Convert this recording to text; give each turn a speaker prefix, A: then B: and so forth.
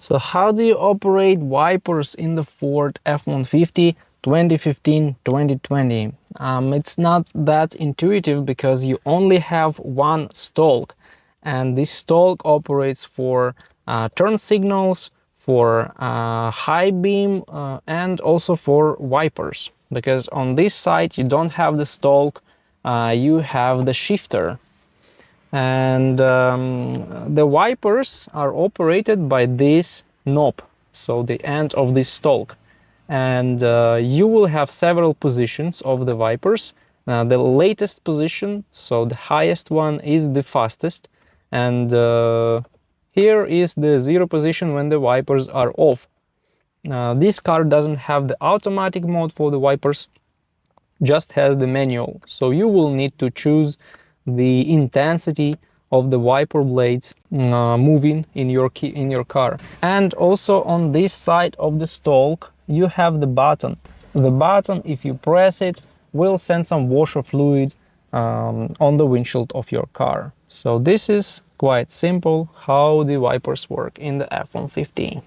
A: So how do you operate wipers in the Ford F-150 2015-2020? It's not that intuitive because you only have one stalk, and this stalk operates for turn signals, for high beam, and also for wipers. Because on this side you don't have the stalk, you have the shifter. And the wipers are operated by this knob, so the end of this stalk. And you will have several positions of the wipers. The latest position, so the highest one, is the fastest. And here is the zero position when the wipers are off. This car doesn't have the automatic mode for the wipers, just has the manual. So you will need to choose the intensity of the wiper blades moving in your car. And also on this side of the stalk you have the button. The button, if you press it, will send some washer fluid on the windshield of your car. So this is quite simple how the wipers work in the F-150.